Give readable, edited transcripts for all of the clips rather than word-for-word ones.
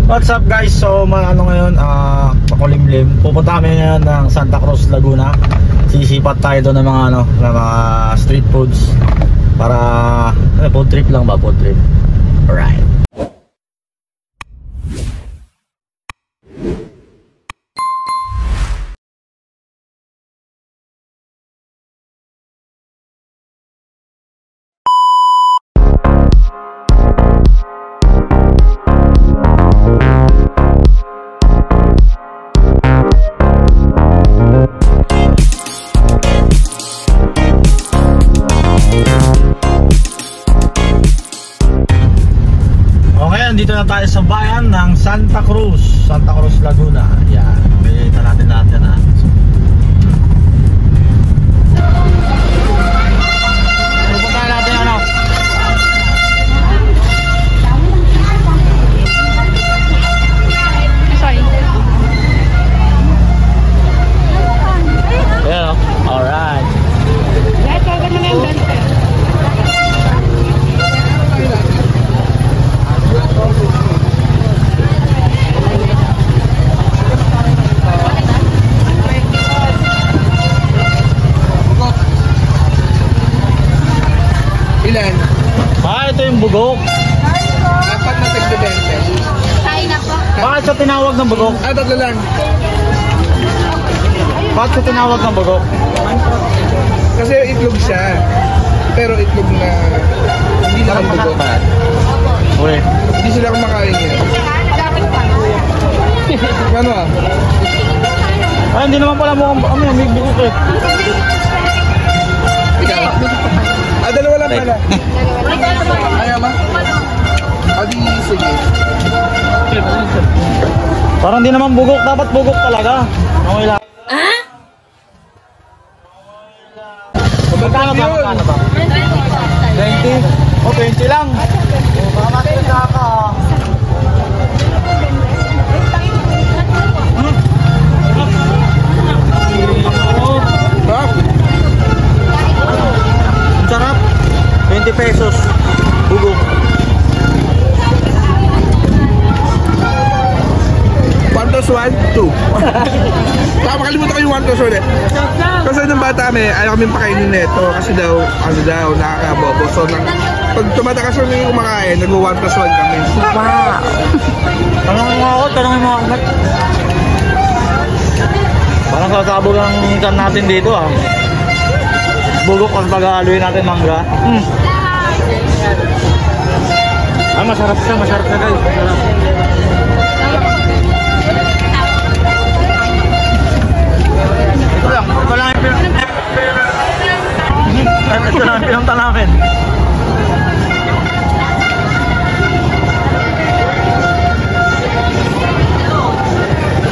What's up guys? So ano ngayon, makulimlim. Pupunta kami ngayon ng Santa Cruz, Laguna. Sisipat tayo doon ng mga ng mga street foods para food trip lang ba, food trip. Alright. Dito na tayo sa bayan ng Santa Cruz, Laguna. Yan, pilitan natin lahat yan ha. Pupunta natin ano? Sorry. Ayan o, alright. Lahat ka naman yung dante. Ilan? Ito yung bugok. Apat na tigdebente. Tayo na po. Bakit siya tinawag ng bugok? Tatlo lang. Bakit siya tinawag ng bugok? Kasi itlog siya. Pero itlog na hindi naman bugok. Uy. Hindi sila kumakain yan. Ano ah? Ay, hindi naman pala mukhang may bugok eh. Ikaw? Dalawa lang pala. Ayaw ba? Di sige. Parang di naman bugok, dapat bugok talaga. Okay lang. Magkano ba? 20? O, 20 lang. Baka matinda ka. Sarap. 20 pesos. Bugok. 1 plus 1, 2. Baka makalimutan ko yung 1 plus 1 eh. Kasi nung bata kami, ayaw kami pakainin nito. Kasi daw, nakakabobo. So, pag tumatakas kami kumakain, nag-1 plus 1 kami. Wow. Tanongin mo ako. Parang sasabog ang ikan natin dito ah. Bugok kasi pag-aaluin natin mangga. Masarap siya guys. Masarap. Ito lang yung pinunta namin.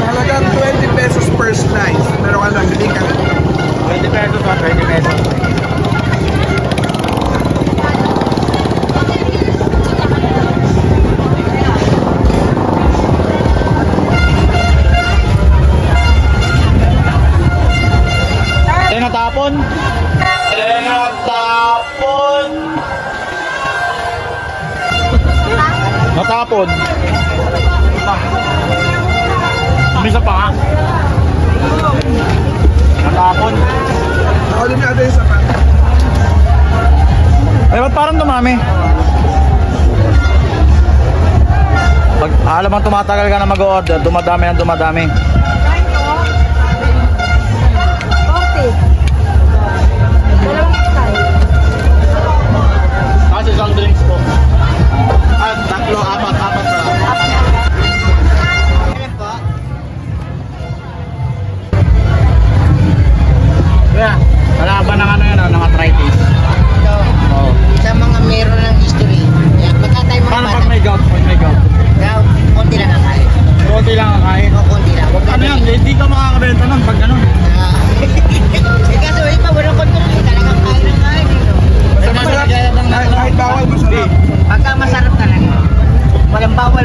Halagang 20 pesos per slice. Pero ka lang, hindi ka. 20 pesos ha, 20 pesos. Natapon. Umisa pa nga. Natapon. Nakalim natin yung sapat. Ba't parang dumami? Pag alam mo tumatagal ka na mag-order, dumadami. Kasi isang drinks po. At tatlo, apat na. Kaya, kalaban ng ano yan, ng arthritis. Oo. Sa mga meron ng history. Yan, magkatay mga Paano bata. pag may gout? Gout, konti lang ang kain. Konti lang ang kain. O, konti lang. Huwag Ano yan? Hindi ka makakabenta nun pag gano'n. Kaso iba, walang kontrol. Talagang kain ng kain. Basta masarap. Kahit bawal, masarap. Pagka masarap talaga. Walang bawal.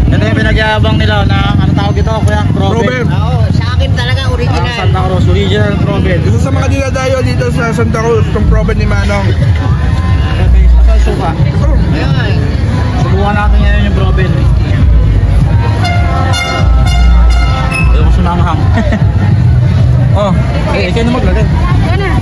Ito yung pinagyabang nila na, ano tawag ito, kuya? Proben. Oo, sa akin talaga original. Santa Cruz, original Proben. Isa sa mga dinadayo dito sa Santa Cruz, itong Proben ni Manong. Ito yung suka. Oh, Ayun. Subukan natin ngayon yung Proben. na maglagay. Yan na.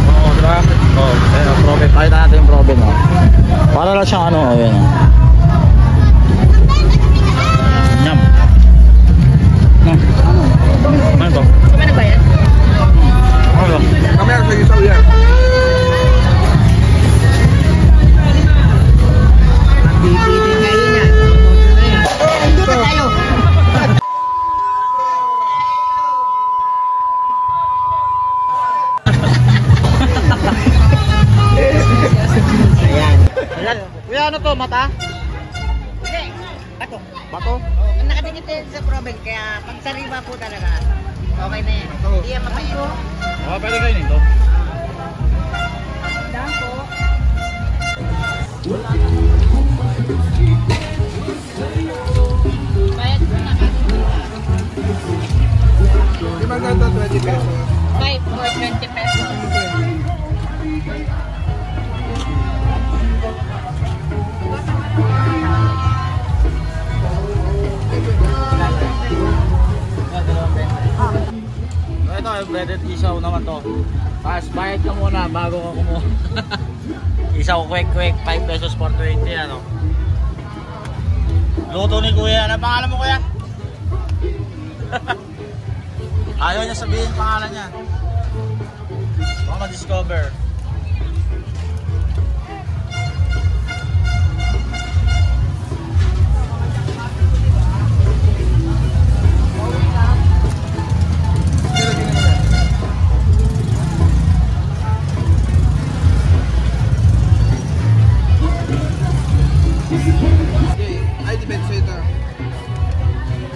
Oo, diba? Oo, ayun, proben. Pakita natin yung proben, oh. Para lang siyang ano, ayun, oh. Nyam. Ano to? Kumana ba yan? Ano to? Kami ang sagisaw yan. Bibili ngayon yan. Doon na tayo. Ayan. Kuya, ano to? Mata? Hindi. Bato. Bato? Ang nakadikit yan sa proben, kaya pag sariwa po talaga, okay na yan. Hindi yan mapayo. Oo, pwede kayo nito. Daan po. Bayad po na. Di ba ganda 20 pesos? 5 for 20 pesos. Ito, breaded isaw naman to. Tapos bayad ka muna bago ka kumuha. Isaw quick 5 pesos for 20, ano. Luto ni kuya. Ano pangalan mo, kuya? Ayaw niya sabihin pangalan niya. Baka ma-discover. Ay, depende sa ito.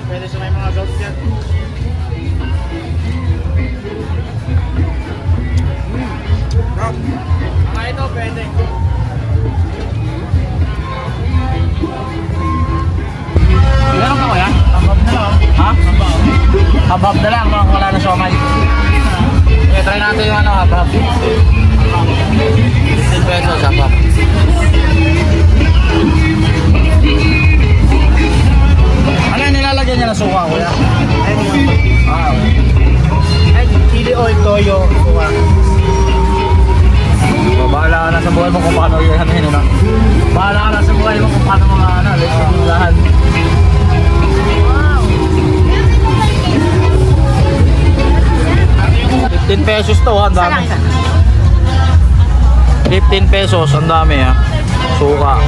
Pwede sa may mga gout yan. Rock. Mga ito, pwede. Meron ka kuya? Habab na lang. Ha? Habab na lang, mga wala na siomay. Okay, try natin yung ano, habab. 15 pesos, habab. Ano yung nilalagyan niya na suka, kuya? Ah, okay. Chili oil, toyo, suka. So, bahala ka na sa buhay mo kung paano yan. Bahala ka na sa buhay mo kung paano mga ano, let's go lahat. $15 pesos to, ang dami. 15 pesos, ang dami ha. Suka.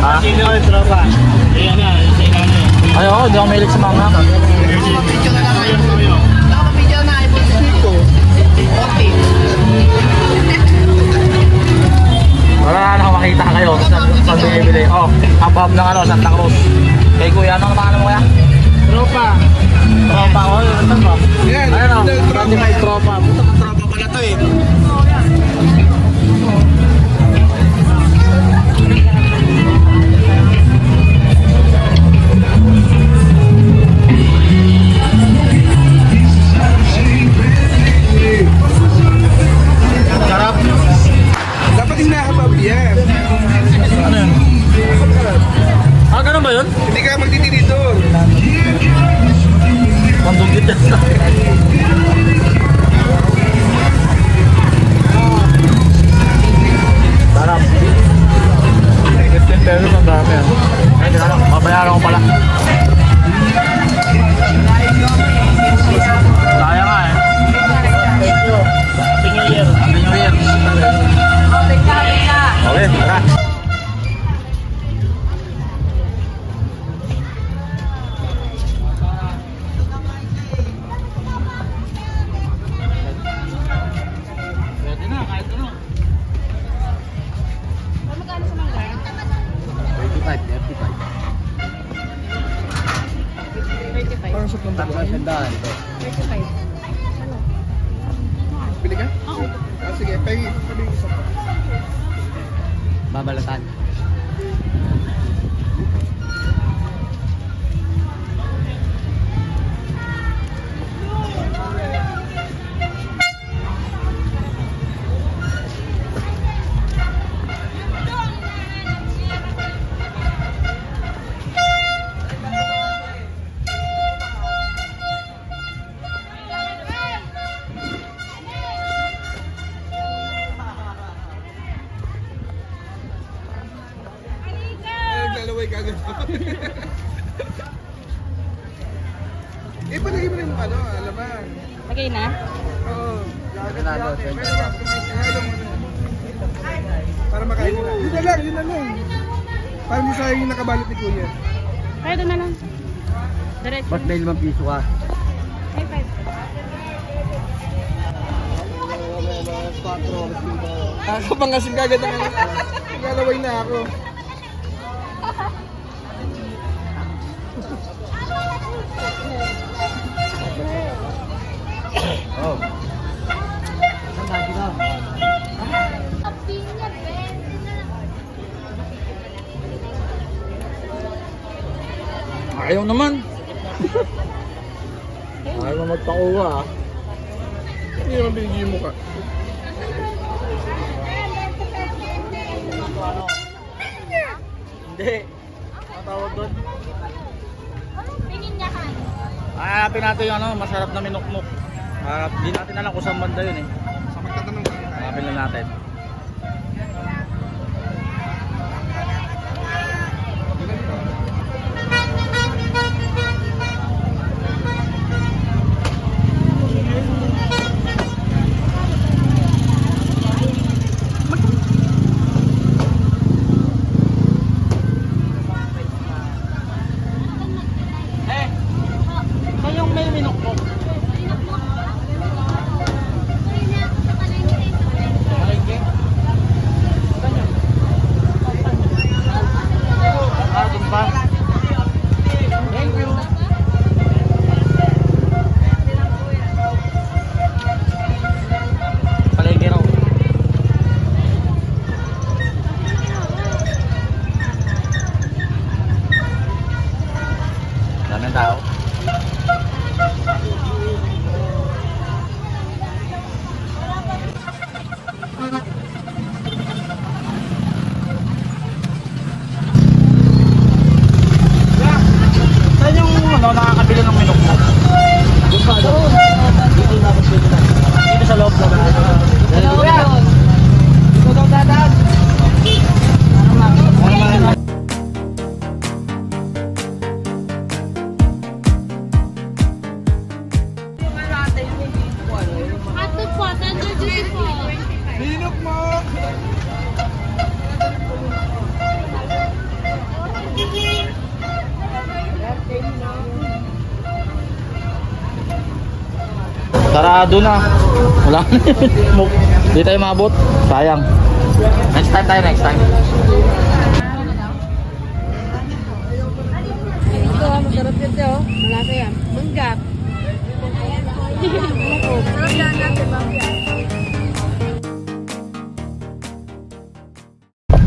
Ha? Chili oil, tropa. Ayan na, sa inano eh. Ay, oo, hindi ako mahilig sa mga. Nakapapidyo na lang kayo. Nakapapidyo na kayo. Ito. Okay. Wala na makita kayo sa bibili. Oh, habab ng ano, Santa Cruz. Kay kuya, ano ang pangalan mo kuya? Tropa. Tropa ko, ano ba? Yan, Ayun o, tropa. 25 tropa. Puta ka tropa pala to eh. Sarap. Dapat yung nakabab yan. Ano yun? Ah, ganun ba yun? Hindi ka magtitinito. Pandugit yan. Sarap. 15 pesos ang dami yan. Ay, hindi na lang. Babayaran ko pala. Sayang nga eh. Thank you. Happy New Year. Happy New Year. Okay, tara. Pwede na, kahit ano. Magkano sa mangga? 35. 35. Parang sa punta ko. 35. Bili ka? Oo. Ah, sige, pagi isa pa. Babalatan. Naglalaway ka agad. Palagay mo rin yung ano, alaman. Lagay na? Oo. Para makain nila. Yun na lang, yun na lang. Para hindi sayang yung nakabalot ni Kuya. Kaya doon na lang. Diretso. Ba't may 5 piso ka? Ay, 5. Kakapangasim ka agad ng ano. Naglalaway na ako. Oh. Ayaw naman. Ayaw mo magpakuha ah. Hindi naman binigyan mo ka. Hindi. Ang tawag doon? Tingin niya ka. Hanapin natin yung ano, masarap na minukmuk. Hindi natin alam kung saan banda yun eh. Sa magtatanong ka. Hanapin lang natin. Daming tao. Saan yung ano, nakakabili ng minukmuk? Doon pa, doon. Dito na, dito sa loob na. Dito daw dadaan. Hotdog po, tender juicy po. Binok mo! Sarado na. Wala na. Di tayo maabot. Sayang. Next time tayo, next time. Ito ah, masarap yun ito. Malasa yan. Manggap.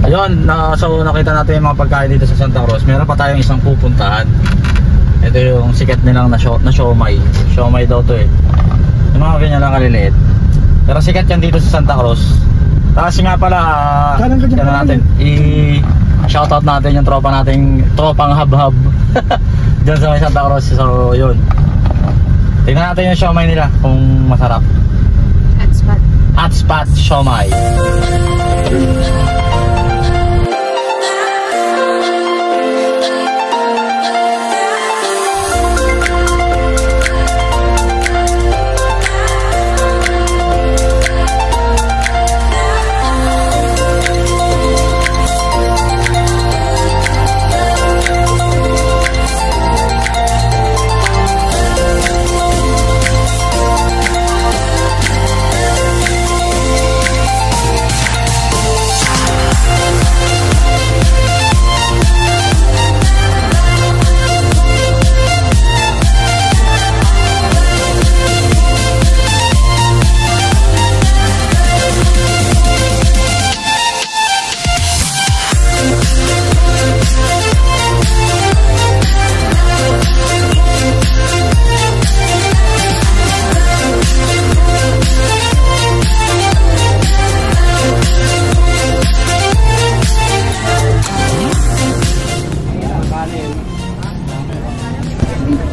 Ayun, so nakita natin yung mga pagkain dito sa Santa Cruz. Meron pa tayong isang pupuntahan. Ito yung sikat nilang na siomay. Siomay daw to eh. Yung mga ganyan lang kaliliit. Pero sikat yan dito sa Santa Cruz. Kasi nga pala, natin, i-shoutout natin yung tropa nating tropang hab-hab dyan sa may Santa Cruz. So yun, tingnan natin yung siomay nila kung masarap. Hot spot siomay.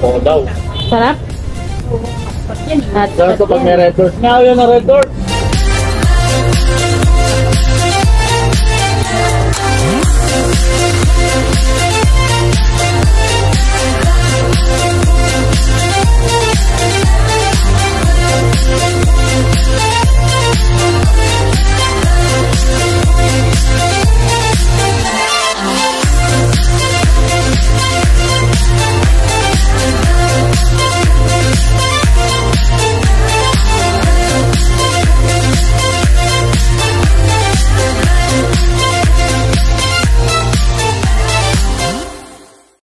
Oo daw. Sarap? Yan. Sarap to pag may red doors. Nga yun na red doors.